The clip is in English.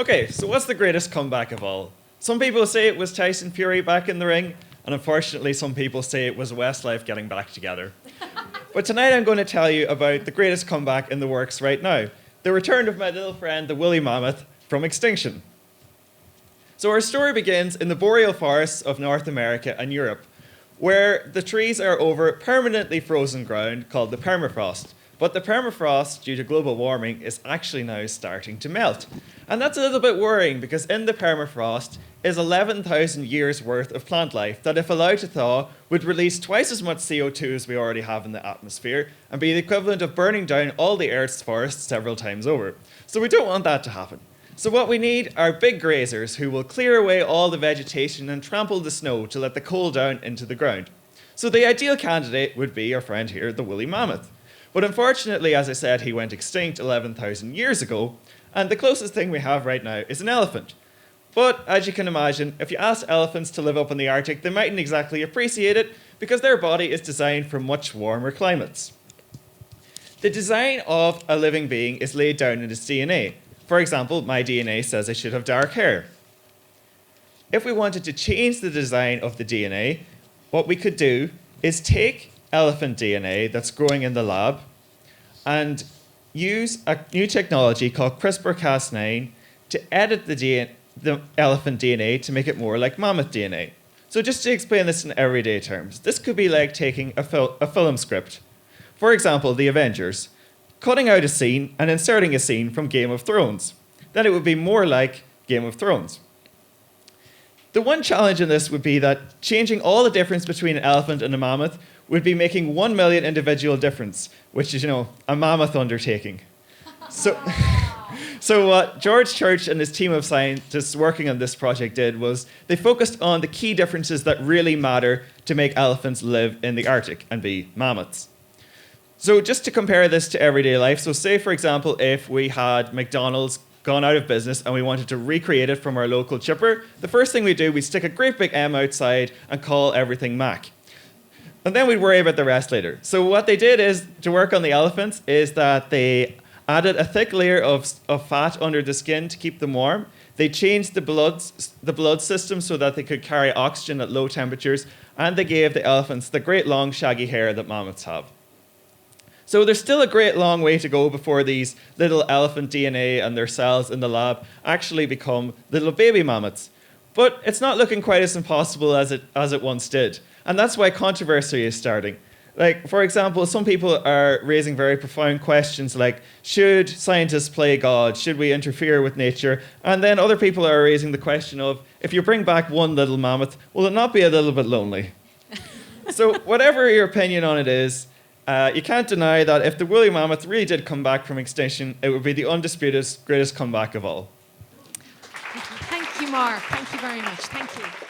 Okay, so what's the greatest comeback of all? Some people say it was Tyson Fury back in the ring, and unfortunately some people say it was Westlife getting back together. But tonight I'm going to tell you about the greatest comeback in the works right now, the return of my little friend, the woolly mammoth, from extinction. So our story begins in the boreal forests of North America and Europe, where the trees are over permanently frozen ground called the permafrost. But the permafrost, due to global warming, is actually now starting to melt. And that's a little bit worrying because in the permafrost is 11,000 years worth of plant life that, if allowed to thaw, would release twice as much CO2 as we already have in the atmosphere and be the equivalent of burning down all the Earth's forests several times over. So we don't want that to happen. So what we need are big grazers who will clear away all the vegetation and trample the snow to let the coal down into the ground. So the ideal candidate would be our friend here, the woolly mammoth. But unfortunately, as I said, he went extinct 11,000 years ago, and the closest thing we have right now is an elephant. But as you can imagine, if you ask elephants to live up in the Arctic, they mightn't exactly appreciate it because their body is designed for much warmer climates. The design of a living being is laid down in its DNA. For example, my DNA says I should have dark hair. If we wanted to change the design of the DNA, what we could do is take elephant DNA that's growing in the lab and use a new technology called CRISPR-Cas9 to edit the elephant DNA to make it more like mammoth DNA. So just to explain this in everyday terms, this could be like taking a film script. For example, The Avengers, cutting out a scene and inserting a scene from Game of Thrones. Then it would be more like Game of Thrones. The one challenge in this would be that changing all the difference between an elephant and a mammoth would be making 1 million individual difference, which is, a mammoth undertaking. So what George Church and his team of scientists working on this project did was they focused on the key differences that really matter to make elephants live in the Arctic and be mammoths. So just to compare this to everyday life, so say, for example, if we had McDonald's gone out of business and we wanted to recreate it from our local chipper, the first thing we do, we stick a great big M outside and call everything Mac. And then we'd worry about the rest later. So what they did is, to work on the elephants, is that they added a thick layer of fat under the skin to keep them warm. They changed the blood system so that they could carry oxygen at low temperatures, and they gave the elephants the great long shaggy hair that mammoths have. So there's still a great long way to go before these little elephant DNA and their cells in the lab actually become little baby mammoths. But it's not looking quite as impossible as it once did. And that's why controversy is starting. Like, for example, some people are raising very profound questions like, should scientists play God? Should we interfere with nature? And then other people are raising the question of, if you bring back one little mammoth, will it not be a little bit lonely? So whatever your opinion on it is, you can't deny that if the woolly mammoth really did come back from extinction, it would be the undisputed greatest comeback of all. Thank you, Mark. Thank you very much. Thank you.